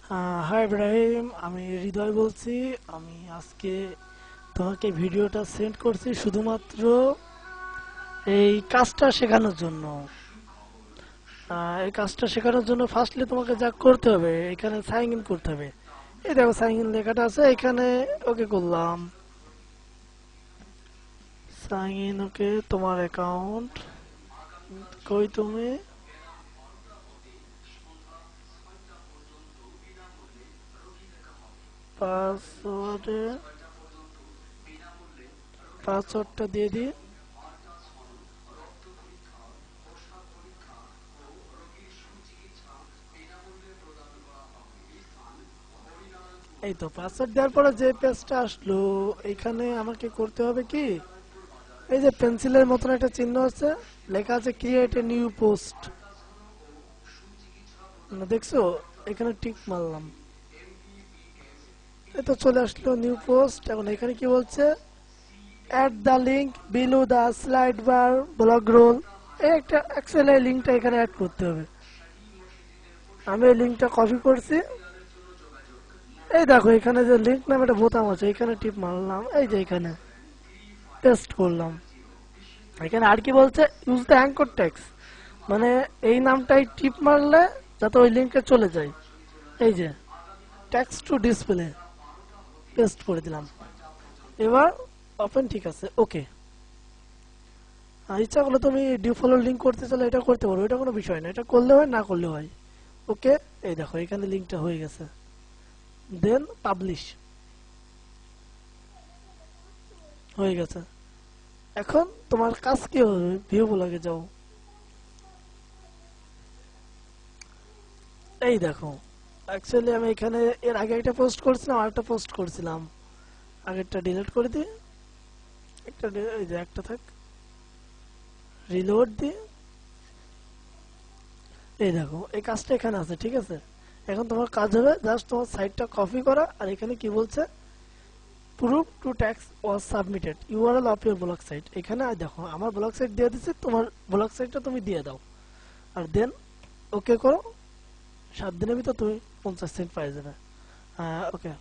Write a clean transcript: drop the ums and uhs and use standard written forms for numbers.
High Ibrahim, আমি হৃদয় বলছি। আমি আজকে তোমাকে ভিডিওটা সেন্ড করছি শুধুমাত্র এই কাজটা শেখানোর জন্য। এই কাজটা শেখানোর জন্য ফার্স্টলি তোমাকে যা করতে হবে, এখানে সাইন ইন করতে হবে। এই দেখো সাইন ইন লেখাটা আছে এখানে। ওকে করলাম সাইন ইন। ওকে, তোমার অ্যাকাউন্ট কই তুমি? পাসওয়ার্ডে পাসওয়ার্ডটা দিয়ে দিই। এই তো পাসওয়ার্ড দেওয়ার পরে যে পেজটা আসলো, এখানে আমাকে করতে হবে কি, এই যে পেন্সিলের মতন একটা চিহ্ন আছে, লেখা আছে ক্রিয়েট এ নিউ পোস্ট। দেখছো, এখানে টিক মারলাম, এই তো চলে আসলো নিউ পোস্ট। এখন এখানে কি বলছে, add the link below the slide bar blog roll. এই একটা অ্যাকচুয়ালি এই লিঙ্কটা এখানে অ্যাড করতে হবে। আমি এই লিঙ্কটা কপি করছি। এই দেখো এখানে যে লিঙ্ক নামে একটা বোতাম আছে, এখানে টিপ মারলাম, এই যে এখানে পেস্ট করলাম। এখানে আর কি বলছে, ইউজ দ্য অ্যাঙ্কর টেক্সট, মানে এই নামটাই টিপ মারলে যাতে ওই লিঙ্কে চলে যায়। এই যে টেক্সট টু ডিসপ্লে পেস্ট করে দিলাম। এবার ওপেন, ঠিক আছে, ওকে। ইচ্ছা করলে তুমি ডিফল্ট লিঙ্ক করতে চাইলে এটা করতে পারো, এটা কোনো বিষয় না, এটা করলে হয় না করলে হয়। ওকে, এই দেখো এখানে লিঙ্কটা হয়ে গেছে। দেন পাবলিশ হয়ে গেছে। এখন তোমার কাজ কি হবে, ভিউ ব্লগে যাও। এই দেখো অ্যাকচুয়ালি আমি এখানে এর আগে একটা পোস্ট করছিলাম, আর একটা পোস্ট করছিলাম। আগেরটা ডিলিট করে দিই, এই যে একটা থাক, রিলোড দিয়ে। এই দেখো এই কাজটা এখানে আছে, ঠিক আছে। এখন তোমার কাজ হবে জাস্ট তোমার সাইটটা কপি করা, আর এখানে কি বলছে, proof to tax was submitted URL of your blog site. এখানে দেখো আমার ব্লগ সাইট দিয়ে দিচ্ছে, তোমার ব্লগ সাইটটা তুমি দিয়ে দাও, আর দেন ওকে করো। 7 দিনের ভিতর তুমি 50 সেন্ট পাই যাবে। ওকে।